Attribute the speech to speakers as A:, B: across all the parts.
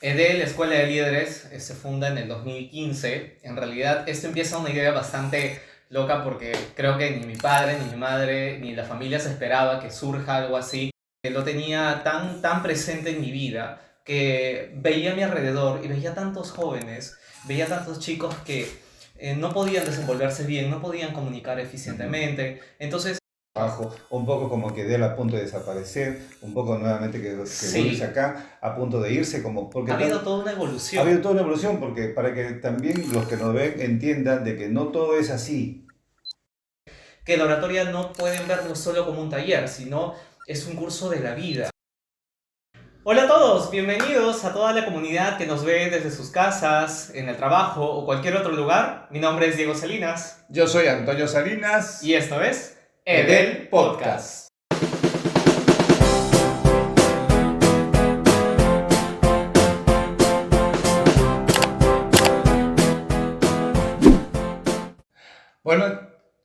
A: EDEL, la Escuela de Líderes, se funda en el 2015. En realidad, esto empieza una idea bastante loca porque creo que ni mi padre, ni mi madre, ni la familia se esperaba que surja algo así. Lo tenía tan presente en mi vida que veía a mi alrededor y veía tantos jóvenes, veía tantos chicos que no podían desenvolverse bien, no podían comunicar eficientemente. Entonces,
B: Bajo, un poco como que Dell a punto de desaparecer, un poco nuevamente que Willis
A: sí,
B: acá a punto de irse, como porque
A: ha habido
B: ha
A: toda una
B: habido
A: evolución.
B: toda una evolución, porque para que también los que nos ven entiendan de que no todo es así.
A: Que la oratoria no pueden verlo solo como un taller, sino es un curso de la vida. Hola a todos, bienvenidos a toda la comunidad que nos ve desde sus casas, en el trabajo o cualquier otro lugar. Mi nombre es Diego Salinas
B: Yo soy Antonio Salinas.
A: y esto es
B: Edel
A: Edel
B: Podcast.
A: Podcast.
B: Bueno,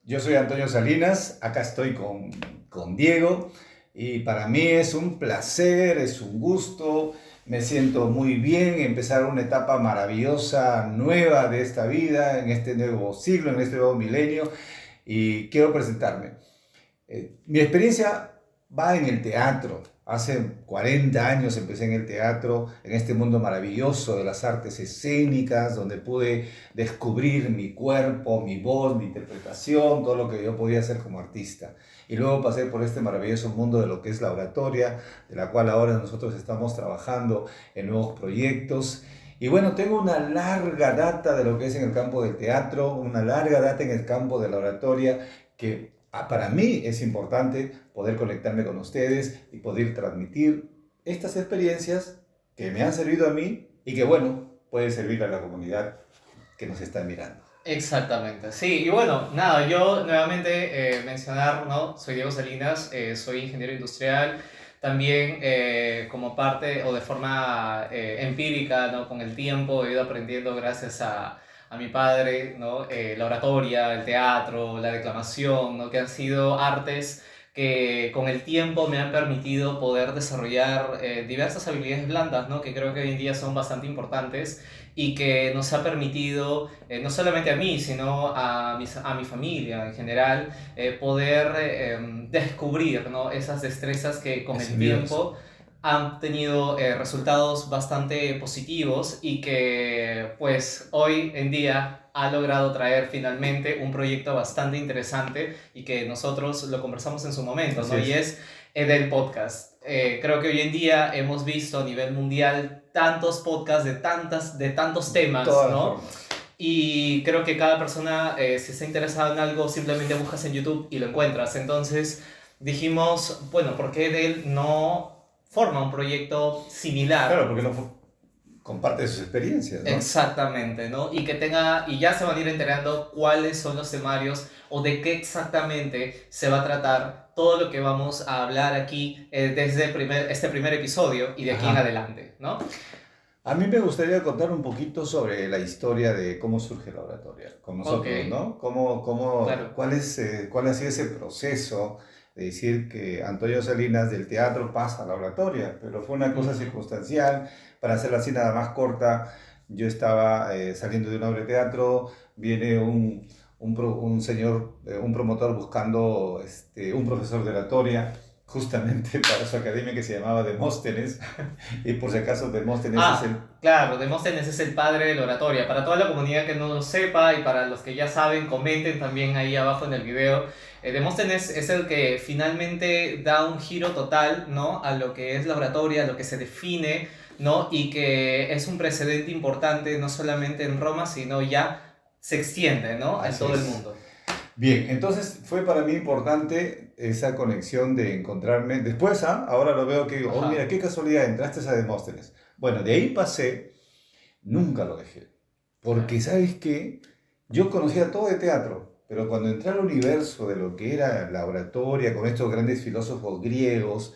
B: yo soy Antonio Salinas, acá estoy con Diego y para mí es un placer, es un gusto, me siento muy bien empezar una etapa maravillosa, nueva de esta vida, en este nuevo siglo, en este nuevo milenio y quiero presentarme. Mi experiencia va en el teatro. Hace 40 años empecé en el teatro, en este mundo maravilloso de las artes escénicas, donde pude descubrir mi cuerpo, mi voz, mi interpretación, todo lo que yo podía hacer como artista. Y luego pasé por este maravilloso mundo de lo que es la oratoria, de la cual ahora nosotros estamos trabajando en nuevos proyectos. Y bueno, tengo una larga data de lo que es en el campo del teatro, una larga data en el campo de la oratoria, que para mí es importante poder conectarme con ustedes y poder transmitir estas experiencias que me han servido a mí y que, bueno, puede servir a la comunidad que nos está mirando.
A: Exactamente, sí, y bueno, nada, yo nuevamente mencionar, ¿no? Soy Diego Salinas, soy ingeniero industrial, también como parte o de forma empírica, ¿no? Con el tiempo he ido aprendiendo gracias a mi padre, ¿no? La oratoria, el teatro, la declamación, ¿no? Que han sido artes que con el tiempo me han permitido poder desarrollar diversas habilidades blandas, ¿no? Que creo que hoy en día son bastante importantes y que nos ha permitido, no solamente a mí, sino a mi familia en general, poder descubrir, ¿no? Esas destrezas que con
B: Es
A: el
B: universo.
A: tiempo han tenido resultados bastante positivos y que pues hoy en día ha logrado traer finalmente un proyecto bastante interesante y que nosotros lo conversamos en su momento,
B: Así
A: ¿no? Y
B: es.
A: es del podcast. Creo que hoy en día hemos visto a nivel mundial tantos podcasts de tantos temas,
B: Todas las
A: ¿no?
B: formas.
A: Y creo que cada persona, si está interesado en algo, simplemente buscas en YouTube y lo encuentras. Entonces dijimos, bueno, ¿por qué él no forma un proyecto
B: Claro,
A: similar?
B: porque no comparte sus experiencias, ¿no?
A: Exactamente, ¿no? Y que tenga, y ya se van a ir enterando cuáles son los temarios o de qué exactamente se va a tratar todo lo que vamos a hablar aquí desde este primer episodio y de aquí en
B: Ajá.
A: adelante, ¿no?
B: A mí me gustaría contar un poquito sobre la historia de cómo surge la oratoria con
A: Ok,
B: nosotros, ¿no?
A: claro.
B: Cuál ha sido ese proceso de decir que Antonio Salinas del teatro pasa a la oratoria, pero fue una cosa
A: Ujú.
B: circunstancial. Para hacerla así nada más corta, yo estaba saliendo de una obra de teatro, viene un señor, un promotor buscando un profesor de oratoria, justamente para su academia que se llamaba Demóstenes. Y por si acaso, Demóstenes es el...
A: Claro, Demóstenes es el padre de la oratoria. Para toda la comunidad que no lo sepa y para los que ya saben, comenten también ahí abajo en el video. Demóstenes es el que finalmente da un giro total, ¿no? A lo que es la oratoria, a lo que se define, ¿no? Y que es un precedente importante no solamente en Roma, sino ya se extiende, ¿no? En
B: Así
A: todo el
B: es.
A: mundo.
B: Bien, entonces fue para mí importante esa conexión de encontrarme. Después, ahora lo veo que digo, oh, mira,
A: Ajá.
B: qué casualidad, entraste a Demóstenes. Bueno, de ahí pasé, nunca lo dejé. Porque,
A: Claro.
B: ¿sabes qué? Yo conocía todo de teatro, pero cuando entré al universo de lo que era la oratoria con estos grandes filósofos griegos,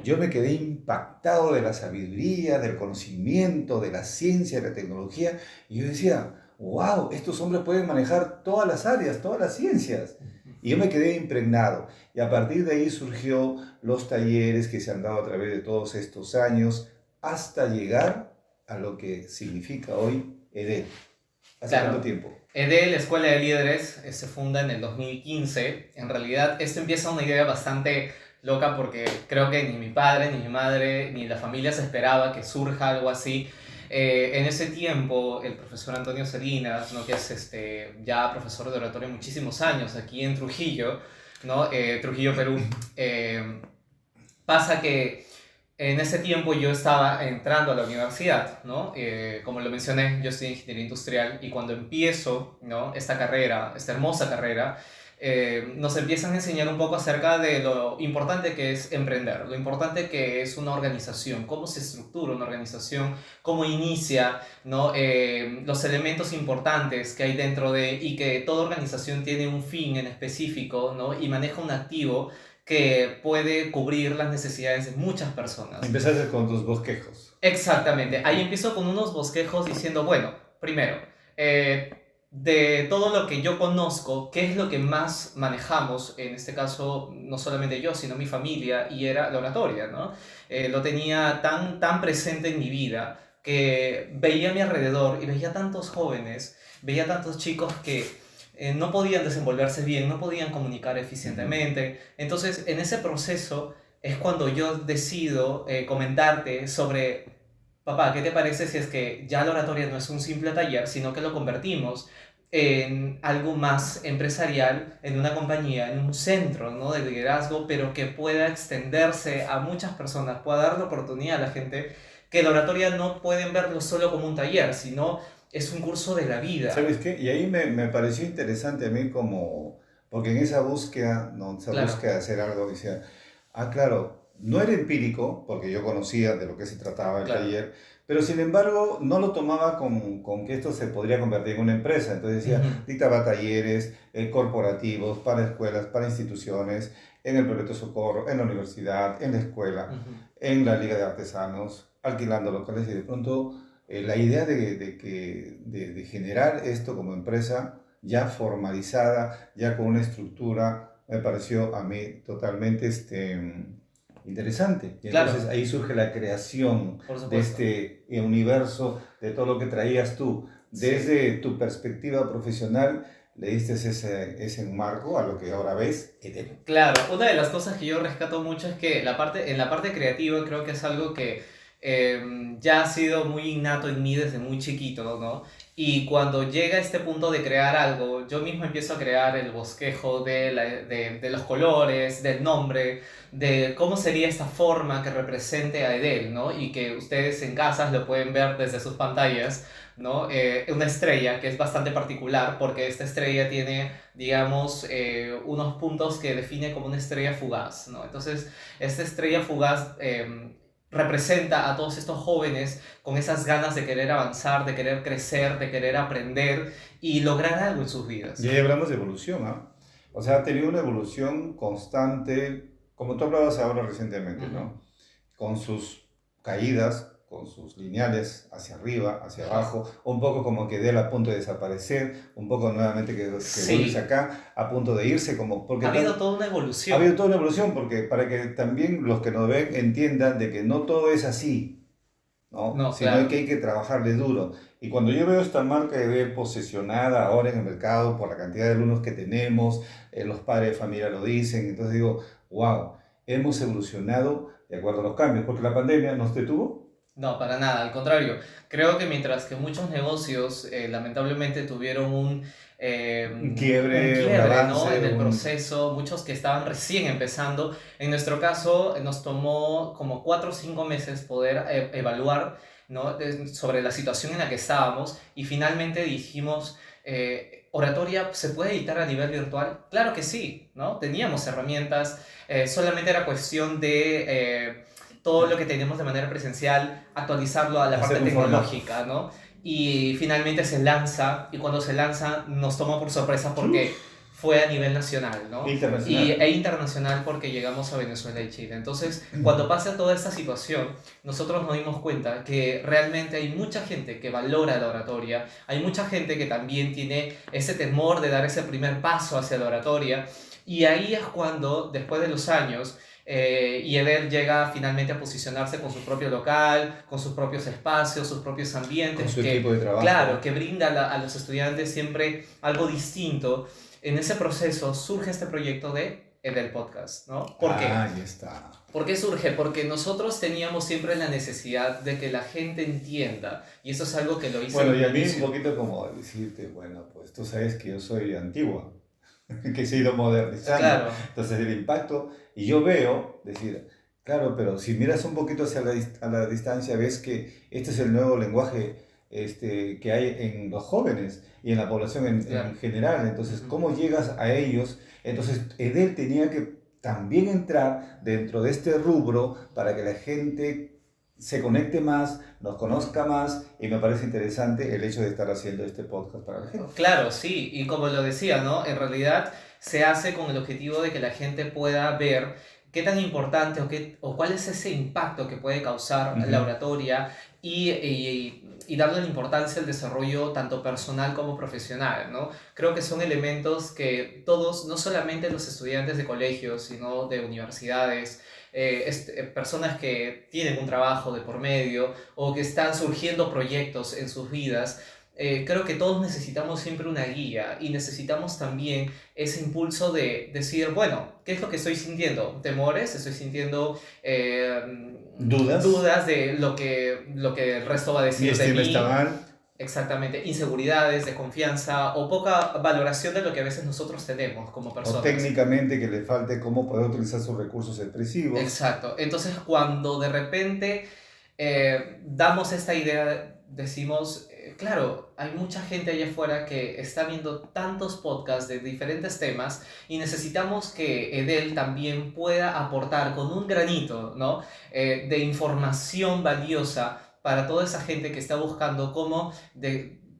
B: yo me quedé impactado de la sabiduría, del conocimiento, de la ciencia, de la tecnología, y yo decía, wow, estos hombres pueden manejar todas las áreas, todas las ciencias. Y yo me quedé impregnado. Y a partir de ahí surgió los talleres que se han dado a través de todos estos años hasta llegar a lo que significa hoy EDEL? ¿Hace
A: Claro.
B: cuánto tiempo?
A: EDEL, Escuela de Líderes, se funda en el 2015. En realidad, esto empieza una idea bastante loca porque creo que ni mi padre, ni mi madre, ni la familia se esperaba que surja algo así. En ese tiempo, el profesor Antonio Salinas, ¿no? Que es ya profesor de oratoria muchísimos años aquí en Trujillo, ¿no? Trujillo, Perú, pasa que en ese tiempo yo estaba entrando a la universidad, ¿no? Como lo mencioné, yo estoy en ingeniería industrial y cuando empiezo, ¿no? Esta carrera, esta hermosa carrera, nos empiezan a enseñar un poco acerca de lo importante que es emprender, lo importante que es una organización, cómo se estructura una organización, cómo inicia, ¿no? Los elementos importantes que hay dentro de y que toda organización tiene un fin en específico, ¿no? Y maneja un activo que puede cubrir las necesidades de muchas personas.
B: Empezaste con tus bosquejos.
A: Exactamente, ahí empiezo con unos bosquejos diciendo, bueno, primero, de todo lo que yo conozco, ¿qué es lo que más manejamos? En este caso, no solamente yo, sino mi familia, y era la oratoria, ¿no? Lo tenía tan presente en mi vida que veía a mi alrededor y veía tantos jóvenes, veía tantos chicos que no podían desenvolverse bien, no podían comunicar eficientemente. Entonces, en ese proceso es cuando yo decido comentarte sobre, papá, ¿qué te parece si es que ya la oratoria no es un simple taller, sino que lo convertimos en algo más empresarial, en una compañía, en un centro, ¿no? de liderazgo, pero que pueda extenderse a muchas personas, pueda dar la oportunidad a la gente que la oratoria no pueden verlo solo como un taller, sino es un curso de la vida.
B: ¿Sabes qué? Y ahí me pareció interesante a mí como, porque en esa búsqueda, ¿no? Esa
A: Claro,
B: búsqueda de hacer algo, decía, ah, claro, no era empírico, porque yo conocía de lo que se trataba el
A: claro.
B: taller, pero sin embargo no lo tomaba con que esto se podría convertir en una empresa. Entonces decía,
A: Ujú,
B: dictaba talleres corporativos, para escuelas, para instituciones, en el Perpetuo Socorro, en la universidad, en la escuela,
A: ujú.
B: en la Liga de Artesanos, alquilando locales y de pronto la idea de generar esto como empresa ya formalizada, ya con una estructura, me pareció a mí totalmente interesante. Y entonces
A: Claro,
B: ahí surge la creación
A: por
B: de
A: supuesto.
B: este universo, de todo lo que traías tú.
A: Sí.
B: Desde tu perspectiva profesional, le diste ese marco a lo que ahora ves, Edel.
A: Claro, una de las cosas que yo rescato mucho es que en la parte creativa creo que es algo que ya ha sido muy innato en mí desde muy chiquito, ¿no? Y cuando llega este punto de crear algo, yo mismo empiezo a crear el bosquejo de los colores, del nombre, de cómo sería esta forma que represente a Edel, ¿no? Y que ustedes en casas lo pueden ver desde sus pantallas, ¿no? Una estrella que es bastante particular porque esta estrella tiene, digamos, unos puntos que define como una estrella fugaz, ¿no? Entonces, esta estrella fugaz representa a todos estos jóvenes con esas ganas de querer avanzar, de querer crecer, de querer aprender y lograr algo en sus
B: Y
A: vidas.
B: ahí hablamos de evolución, ¿ah? O sea, ha tenido una evolución constante, como tú hablabas ahora recientemente,
A: Ujú.
B: ¿no? Con sus caídas, con sus lineales hacia arriba, hacia
A: Ajá.
B: abajo, un poco como que de él a punto de desaparecer, un poco nuevamente que vuelves
A: Sí,
B: acá, a punto de irse, como, porque
A: ha habido
B: tan,
A: toda una
B: ha habido
A: evolución.
B: toda una evolución, porque para que también los que nos ven entiendan de que no todo es así, ¿no?
A: No,
B: Sino que
A: claro.
B: hay que trabajarle duro. Y cuando yo veo esta marca de ver posesionada ahora en el mercado por la cantidad de alumnos que tenemos, los padres de familia lo dicen, entonces digo, wow, hemos evolucionado de acuerdo a los cambios, porque la pandemia nos detuvo.
A: No, para nada, al contrario. Creo que mientras que muchos negocios lamentablemente tuvieron
B: Un
A: un
B: quiebre, un
A: quiebre, ¿no?
B: avance,
A: en el
B: un...
A: proceso, muchos que estaban recién empezando, en nuestro caso nos tomó como 4 o 5 meses poder evaluar, ¿no? sobre la situación en la que estábamos y finalmente dijimos, ¿oratoria se puede editar a nivel virtual? Claro que sí, ¿no? Teníamos herramientas, solamente era cuestión de todo lo que teníamos de manera presencial, actualizarlo a la parte
B: hacer un formato.
A: tecnológica, ¿no? Y finalmente se lanza, y cuando se lanza nos toma por sorpresa porque fue a nivel nacional, ¿no?
B: Internacional.
A: Internacional porque llegamos a Venezuela y Chile. Entonces, cuando pasa toda esta situación, nosotros nos dimos cuenta que realmente hay mucha gente que valora la oratoria, hay mucha gente que también tiene ese temor de dar ese primer paso hacia la oratoria, y ahí es cuando, después de los años, y Edel llega finalmente a posicionarse con su propio local, con sus propios espacios, sus propios ambientes.
B: Con su
A: que,
B: equipo de trabajo.
A: claro, que brinda a los estudiantes siempre algo distinto. En ese proceso surge este proyecto de Edel Podcast, ¿no? ¿Por qué?
B: Ahí está.
A: ¿Por qué surge? Porque nosotros teníamos siempre la necesidad de que la gente entienda, y eso es algo que lo hice.
B: Bueno, y a mí un poquito como decirte, bueno, pues tú sabes que yo soy antigua, que se ha ido modernizando.
A: Claro.
B: Entonces el impacto, y yo veo, decir, claro, pero si miras un poquito hacia a la distancia, ves que este es el nuevo lenguaje que hay en los jóvenes y en la población en general. Entonces, ¿cómo llegas a ellos? Entonces, Edel tenía que también entrar dentro de este rubro para que la gente se conecte más, nos conozca más, y me parece interesante el hecho de estar haciendo este podcast para la gente.
A: Claro, sí, y como lo decía, ¿no? En realidad se hace con el objetivo de que la gente pueda ver qué tan importante o cuál es ese impacto que puede causar la oratoria y darle la importancia al desarrollo tanto personal como profesional, ¿no? Creo que son elementos que todos, no solamente los estudiantes de colegios, sino de universidades, personas que tienen un trabajo de por medio o que están surgiendo proyectos en sus vidas, creo que todos necesitamos siempre una guía y necesitamos también ese impulso de decir, bueno, ¿qué es lo que estoy sintiendo? ¿Temores? ¿Estoy sintiendo dudas de lo que el resto va a decir de mí?
B: Está mal.
A: Exactamente, inseguridades, desconfianza o poca valoración de lo que a veces nosotros tenemos como personas.
B: O técnicamente que le falte cómo poder utilizar sus recursos expresivos.
A: Exacto, entonces cuando de repente damos esta idea, decimos, claro, hay mucha gente allá afuera que está viendo tantos podcasts de diferentes temas y necesitamos que Edel también pueda aportar con un granito, ¿no? De información valiosa para toda esa gente que está buscando cómo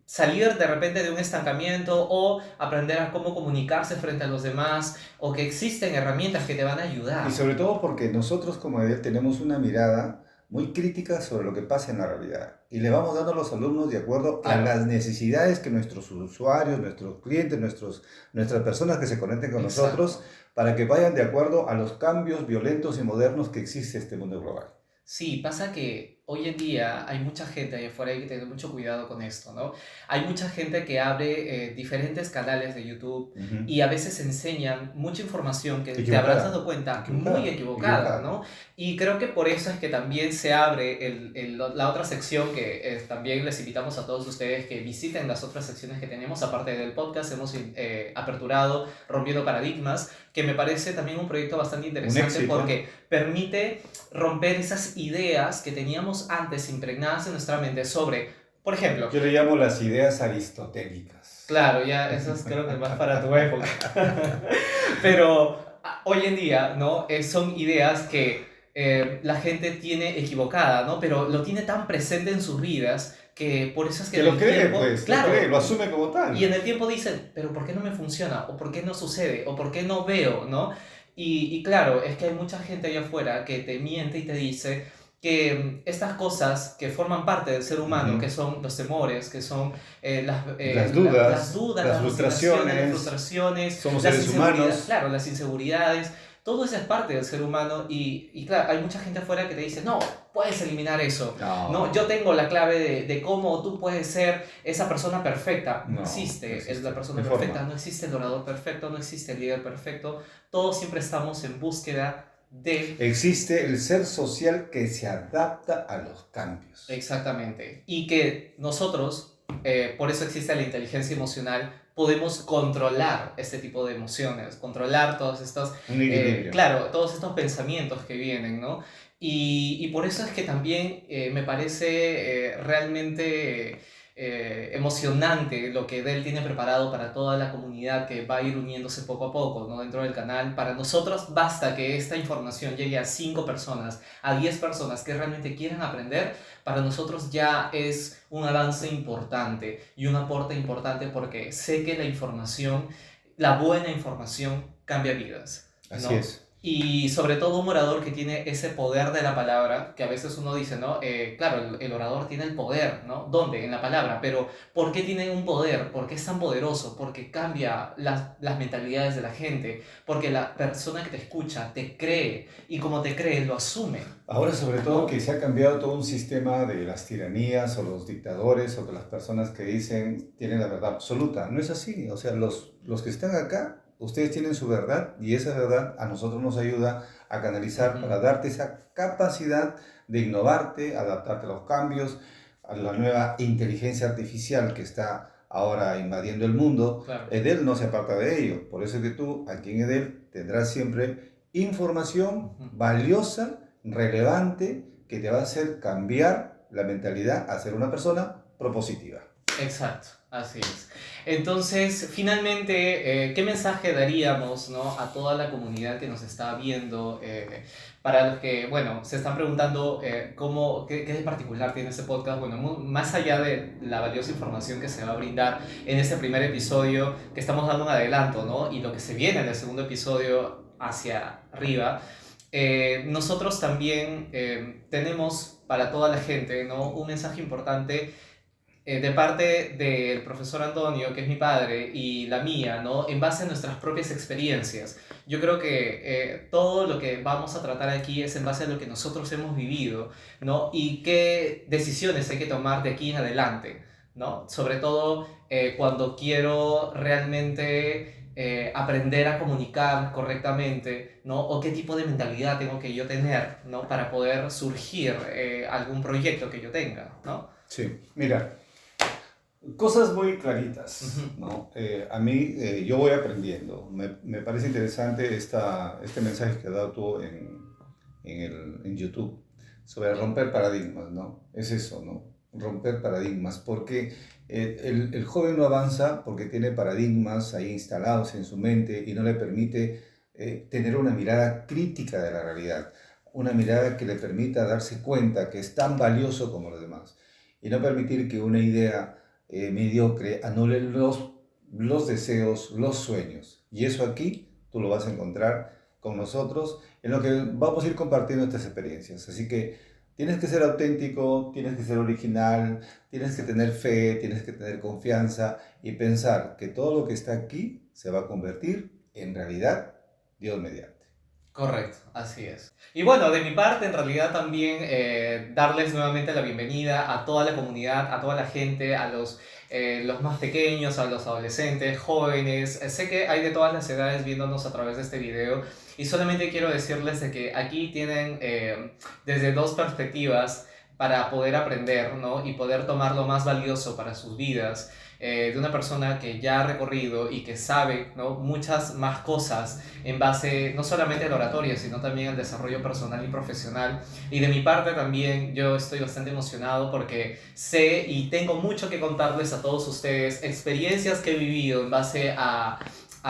A: salir de repente de un estancamiento o aprender a cómo comunicarse frente a los demás, o que existen herramientas que te van a ayudar.
B: Y sobre todo porque nosotros como Edel tenemos una mirada muy crítica sobre lo que pasa en la realidad y le vamos dando a los alumnos de acuerdo a las necesidades que nuestros usuarios, nuestros clientes, nuestras personas que se conecten con nosotros, para que vayan de acuerdo a los cambios violentos y modernos que existe este mundo global.
A: Sí, pasa que hoy en día hay mucha gente allá afuera, hay que tener mucho cuidado con esto, ¿no? Hay mucha gente que abre diferentes canales de YouTube y a veces enseñan mucha información que te habrás dado cuenta muy equivocada, ¿no? Y creo que por eso es que también se abre la otra sección que también les invitamos a todos ustedes que visiten las otras secciones que tenemos, aparte del podcast, hemos aperturado Rompiendo Paradigmas, que me parece también un proyecto bastante interesante porque permite romper esas ideas que teníamos antes impregnadas en nuestra mente sobre, por ejemplo...
B: Yo le llamo las ideas aristotélicas.
A: Claro, ya esas creo que más para tu época. Pero hoy en día, ¿no? Son ideas que la gente tiene equivocada, ¿no? Pero lo tiene tan presente en sus vidas que por eso es que
B: lo cree,
A: tiempo,
B: pues,
A: claro,
B: lo cree, lo asume como tal.
A: Y en el tiempo dicen, pero ¿por qué no me funciona? ¿O por qué no sucede? ¿O por qué no veo? ¿No? Y claro, es que hay mucha gente allá afuera que te miente y te dice que estas cosas que forman parte del ser humano, que son los temores, que son
B: las dudas, las
A: frustraciones,
B: somos seres humanos.
A: Claro, las inseguridades, todo eso es parte del ser humano y claro, hay mucha gente afuera que te dice, no, puedes eliminar eso. No, yo tengo la clave de cómo tú puedes ser esa persona perfecta. No existe, es la persona perfecta, no existe el orador perfecto, no existe el líder perfecto. Todos siempre estamos en búsqueda de...
B: Existe el ser social que se adapta a los cambios.
A: Exactamente. Y que nosotros, por eso existe la inteligencia emocional, podemos controlar este tipo de emociones, controlar todos estos, claro, todos estos pensamientos que vienen, ¿no? Y por eso es que también me parece realmente emocionante lo que Edel tiene preparado para toda la comunidad que va a ir uniéndose poco a poco, ¿no? Dentro del canal. Para nosotros basta que esta información llegue a 5 personas, a 10 personas que realmente quieran aprender. Para nosotros ya es un avance importante y un aporte importante porque sé que la información, la buena información, cambia vidas, ¿no?
B: Así es.
A: Y sobre todo un orador que tiene ese poder de la palabra, que a veces uno dice, ¿no? Claro, el orador tiene el poder, ¿no? ¿Dónde? En la palabra, pero ¿por qué tiene un poder? ¿Por qué es tan poderoso? Porque cambia las mentalidades de la gente, porque la persona que te escucha te cree, y como te cree, lo asume.
B: Ahora, sobre todo,
A: ¿No?
B: que se ha cambiado todo un sistema de las tiranías o los dictadores o de las personas que dicen tienen la verdad absoluta. No es así. O sea, los que están acá, ustedes tienen su verdad y esa verdad a nosotros nos ayuda a canalizar
A: Ujú.
B: para darte esa capacidad de innovarte, adaptarte a los cambios, a la nueva inteligencia artificial que está ahora invadiendo el mundo.
A: Claro.
B: Edel no se aparta de ello. Por eso es que tú aquí en Edel tendrás siempre información
A: Ujú.
B: valiosa, relevante, que te va a hacer cambiar la mentalidad a ser una persona propositiva.
A: Exacto, así es. Entonces, finalmente, ¿qué mensaje daríamos, ¿no? A toda la comunidad que nos está viendo? Para los que, bueno, se están preguntando qué de particular tiene este podcast. Bueno, más allá de la valiosa información que se va a brindar en este primer episodio, que estamos dando un adelanto, ¿no? Y lo que se viene en el segundo episodio hacia arriba. Nosotros también tenemos para toda la gente, ¿no? Un mensaje importante de parte del profesor Antonio, que es mi padre, y la mía, ¿no? En base a nuestras propias experiencias. Yo creo que todo lo que vamos a tratar aquí es en base a lo que nosotros hemos vivido, ¿no? Y qué decisiones hay que tomar de aquí en adelante, ¿no? Sobre todo cuando quiero realmente aprender a comunicar correctamente, ¿no? O qué tipo de mentalidad tengo que yo tener, ¿no? Para poder surgir algún proyecto que yo tenga, ¿no?
B: Sí, mira, cosas muy claritas,
A: Ujú.
B: ¿no? A mí, yo voy aprendiendo. Me parece interesante este mensaje que has dado tú en YouTube sobre romper paradigmas, ¿no? Es eso, ¿no? Romper paradigmas, porque el joven no avanza porque tiene paradigmas ahí instalados en su mente y no le permite tener una mirada crítica de la realidad, una mirada que le permita darse cuenta que es tan valioso como los demás y no permitir que una idea mediocre anule los deseos, los sueños. Y eso aquí tú lo vas a encontrar con nosotros en lo que vamos a ir compartiendo estas experiencias. Así que tienes que ser auténtico, tienes que ser original, tienes que tener fe, tienes que tener confianza y pensar que todo lo que está aquí se va a convertir en realidad, Dios mediante.
A: Correcto, así es. Y bueno, de mi parte, en realidad también darles nuevamente la bienvenida a toda la comunidad, a toda la gente, a los más pequeños, a los adolescentes, jóvenes. Sé que hay de todas las edades viéndonos a través de este video y solamente quiero decirles de que aquí tienen desde dos perspectivas para poder aprender, ¿no? Y poder tomar lo más valioso para sus vidas. De una persona que ya ha recorrido y que sabe, ¿no? Muchas más cosas en base no solamente a la oratoria, sino también al desarrollo personal y profesional. Y de mi parte también yo estoy bastante emocionado porque sé y tengo mucho que contarles a todos ustedes, experiencias que he vivido en base a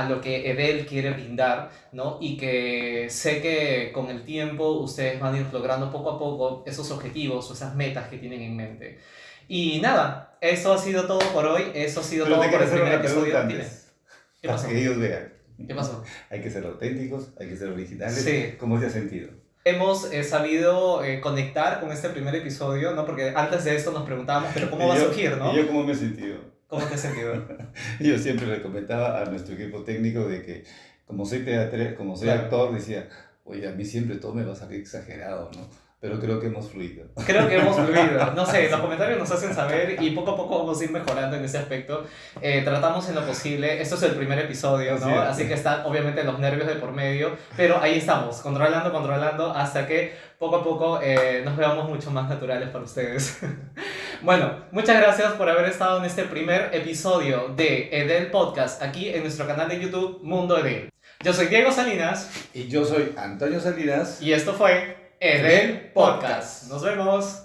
A: lo que Edel quiere brindar, ¿no? Y que sé que con el tiempo ustedes van a ir logrando poco a poco esos objetivos o esas metas que tienen en mente. Y nada, eso ha sido todo por hoy, eso ha sido
B: Pero
A: todo
B: te
A: por
B: quiero
A: el
B: hacer
A: primer
B: una
A: episodio.
B: pregunta
A: Dime,
B: antes,
A: ¿qué
B: para
A: pasó?
B: que ellos vean.
A: ¿Qué pasó?
B: Hay que ser auténticos, hay que ser originales.
A: Sí.
B: ¿Cómo te has sentido?
A: Hemos sabido conectar con este primer episodio, ¿no? Porque antes de esto nos preguntábamos, pero ¿cómo va a surgir, no?
B: ¿Y yo cómo me he sentido?
A: ¿Cómo te has sentido?
B: Yo siempre le comentaba a nuestro equipo técnico de que, como soy como soy
A: Claro.
B: actor, decía, oye, a mí siempre todo me va a salir exagerado, ¿no? Pero creo que hemos fluido.
A: Creo que hemos fluido. No sé, los comentarios nos hacen saber y poco a poco vamos a ir mejorando en ese aspecto. Tratamos en lo posible. Esto es el primer episodio,
B: Así
A: ¿no?
B: es.
A: Así que están obviamente los nervios de por medio, pero ahí estamos, controlando hasta que poco a poco nos veamos mucho más naturales para ustedes. Bueno, muchas gracias por haber estado en este primer episodio de Edel Podcast aquí en nuestro canal de YouTube Mundo Edel. Yo soy Diego Salinas
B: Y yo soy Antonio Salinas.
A: y esto fue Edel Podcast. Nos vemos.